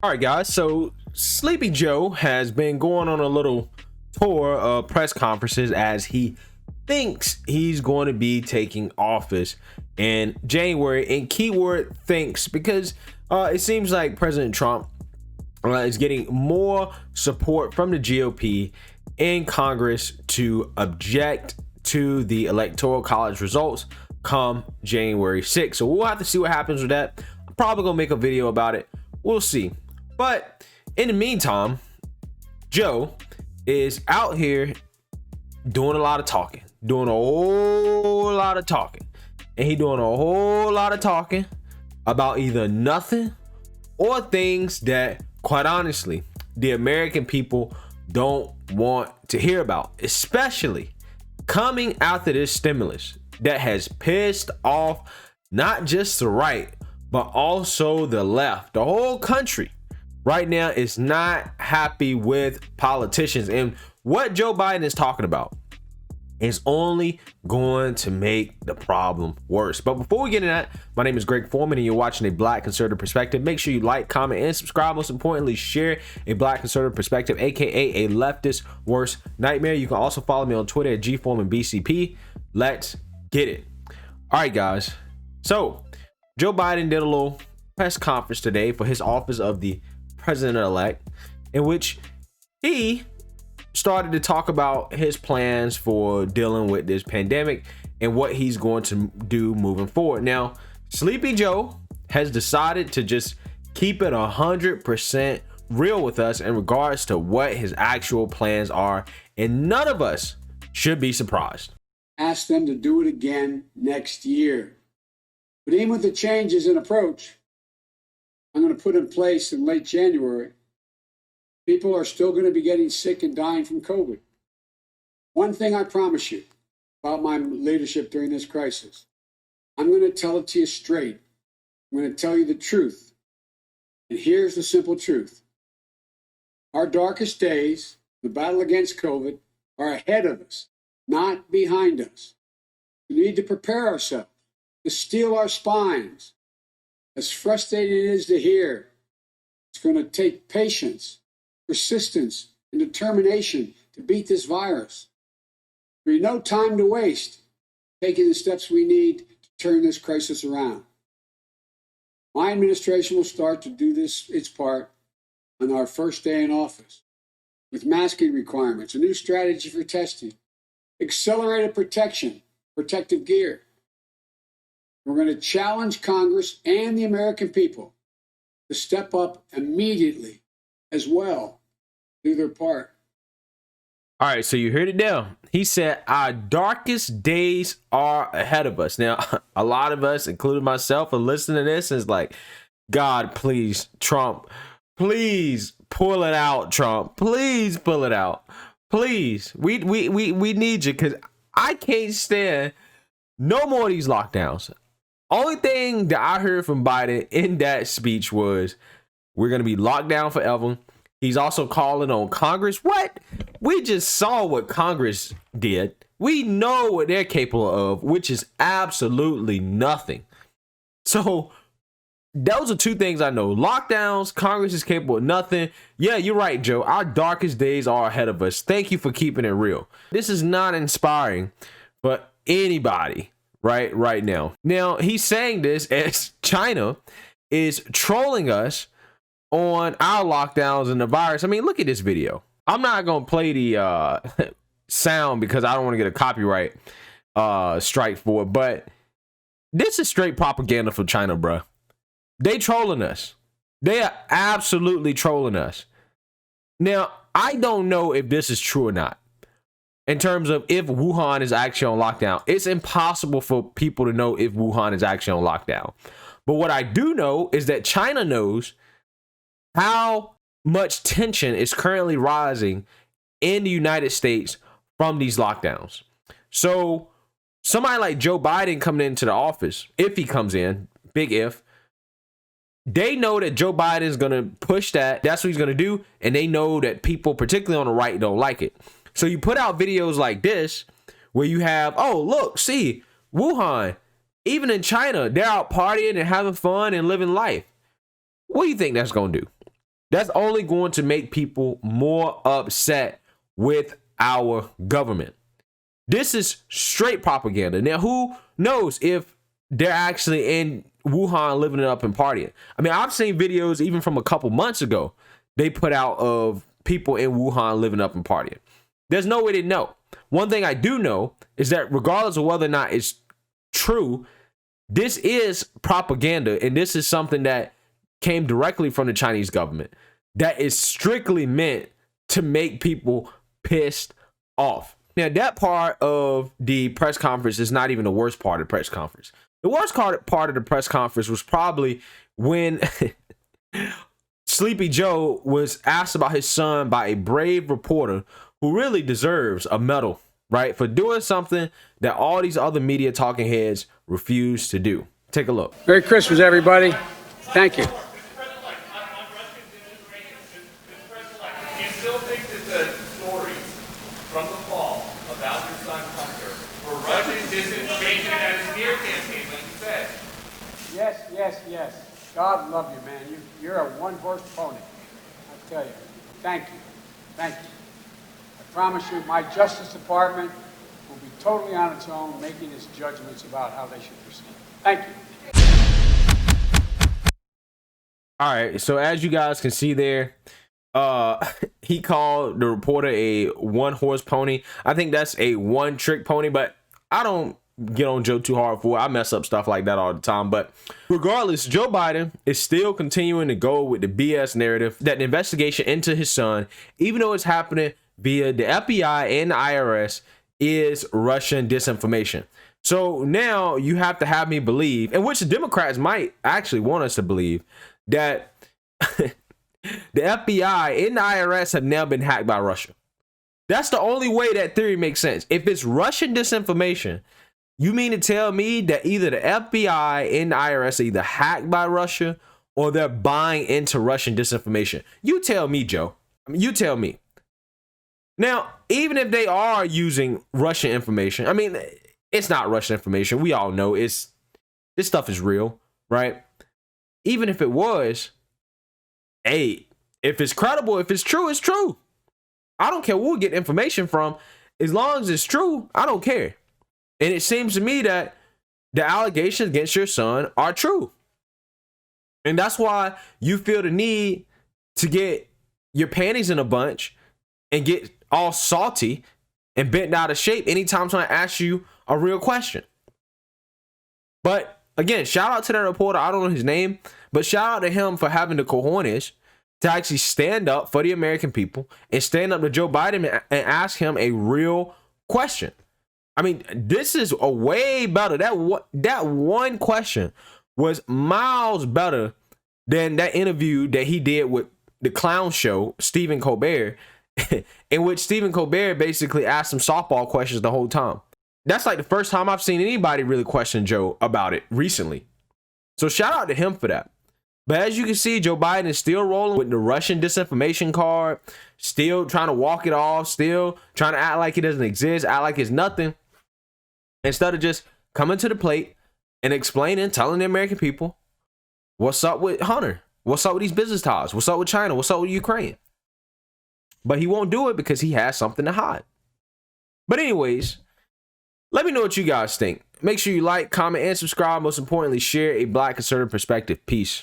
All right, guys. So Sleepy Joe has been going on a little tour of press conferences as he thinks he's going to be taking office in January. And keyword thinks, because it seems like President Trump is getting more support from the GOP in Congress to object to the Electoral College results come January 6th. So we'll have to see what happens with that. I'm probably gonna make a video about it. We'll see. But in the meantime, Joe is out here doing a lot of talking, and he doing a whole lot of talking about either nothing or things that, quite honestly, the American people don't want to hear about, especially coming after this stimulus that has pissed off not just the right, but also the left. The whole country right now is not happy with politicians, and what Joe Biden is talking about is only going to make the problem worse. But before we get into that, my name is Greg Foreman and you're watching A Black Conservative Perspective. Make sure you like, comment, and subscribe. Most importantly, share A Black Conservative Perspective, aka a leftist worst nightmare. You can also follow me on Twitter at GForemanBCP. Let's get it. All right, guys. So Joe Biden did a little press conference today for his office of the president-elect, in which he started to talk about his plans for dealing with this pandemic and what he's going to do moving forward. Now, Sleepy Joe has decided to just keep it 100% real with us in regards to what his actual plans are, and none of us should be surprised. Ask them to do it again next year. But even with the changes in approach I'm going to put in place in late January, people are still going to be getting sick and dying from COVID. One thing I promise you about my leadership during this crisis, I'm going to tell it to you straight. I'm going to tell you the truth. And here's the simple truth. Our darkest days, the battle against COVID, are ahead of us, not behind us. We need to prepare ourselves, to steel our spines. As frustrating it is to hear, it's going to take patience, persistence, and determination to beat this virus. There's no time to waste taking the steps we need to turn this crisis around. My administration will start to do its part on our first day in office, with masking requirements, a new strategy for testing, accelerated protection, protective gear. We're going to challenge Congress and the American people to step up immediately as well, do their part. All right, so you heard it now. He said our darkest days are ahead of us. Now, a lot of us, including myself, are listening to this and it's like, God, please, Trump, please pull it out, Trump. Please pull it out. Please. We need you, because I can't stand no more of these lockdowns. Only thing that I heard from Biden in that speech was we're going to be locked down forever. He's also calling on Congress. What? We just saw what Congress did. We know what they're capable of, which is absolutely nothing. So those are two things I know. Lockdowns, Congress is capable of nothing. Yeah, you're right, Joe. Our darkest days are ahead of us. Thank you for keeping it real. This is not inspiring for anybody right now. Now, he's saying this as China is trolling us on our lockdowns and the virus. I mean, look at this video. I'm not going to play the sound because I don't want to get a copyright strike for it, but this is straight propaganda for China, bro. They trolling us. They are absolutely trolling us. Now, I don't know if this is true or not. In terms of if Wuhan is actually on lockdown, it's impossible for people to know if Wuhan is actually on lockdown. But what I do know is that China knows how much tension is currently rising in the United States from these lockdowns. So somebody like Joe Biden coming into the office, if he comes in, big if, they know that Joe Biden is going to push that. That's what he's going to do. And they know that people, particularly on the right, don't like it. So you put out videos like this where you have, oh, look, see, Wuhan, even in China, they're out partying and having fun and living life. What do you think that's going to do? That's only going to make people more upset with our government. This is straight propaganda. Now, who knows if they're actually in Wuhan living it up and partying? I mean, I've seen videos even from a couple months ago they put out of people in Wuhan living up and partying. There's no way to know. One thing I do know is that regardless of whether or not it's true, this is propaganda, and this is something that came directly from the Chinese government that is strictly meant to make people pissed off. Now, that part of the press conference is not even the worst part of the press conference. The worst part of the press conference was probably when Sleepy Joe was asked about his son by a brave reporter who really deserves a medal, right, for doing something that all these other media talking heads refuse to do. Take a look. Merry Christmas, everybody. Thank you. Do you still think that the stories from the fall about your son Hunter were Russian disinformation and a smear campaign, like you said? Yes. God love you, man. You're a one-horse pony. I tell you. Thank you. I promise you, my Justice Department will be totally on its own, making its judgments about how they should proceed. Thank you. All right, so as you guys can see there, he called the reporter a one-horse pony. I think that's a one-trick pony, but I don't get on Joe too hard for it. I mess up stuff like that all the time. But regardless, Joe Biden is still continuing to go with the BS narrative that the investigation into his son, even though it's happening via the FBI and the IRS, is Russian disinformation. So now you have to have me believe, and which the Democrats might actually want us to believe, that the FBI and the IRS have now been hacked by Russia. That's the only way that theory makes sense. If it's Russian disinformation, you mean to tell me that either the FBI and the IRS are either hacked by Russia or they're buying into Russian disinformation? You tell me, Joe. You tell me. Now, even if they are using Russian information, I mean, it's not Russian information. We all know this stuff is real, right? Even if it was, hey, if it's credible, if it's true, it's true. I don't care where we get information from. As long as it's true, I don't care. And it seems to me that the allegations against your son are true. And that's why you feel the need to get your panties in a bunch and get all salty and bent out of shape anytime someone asks you a real question. But again, shout out to that reporter. I don't know his name, but shout out to him for having the cojones to actually stand up for the American people and stand up to Joe Biden and ask him a real question. I mean, this is a way better. That one question was miles better than that interview that he did with the clown show, Stephen Colbert, in which Stephen Colbert basically asked him softball questions the whole time. That's like the first time I've seen anybody really question Joe about it recently. So shout out to him for that. But as you can see, Joe Biden is still rolling with the Russian disinformation card, still trying to walk it off, still trying to act like it doesn't exist, act like it's nothing, instead of just coming to the plate and explaining, telling the American people what's up with Hunter, what's up with these business ties, what's up with China, what's up with Ukraine. But he won't do it because he has something to hide. But anyways, let me know what you guys think. Make sure you like, comment, and subscribe. Most importantly, share a Black conservative perspective. Peace.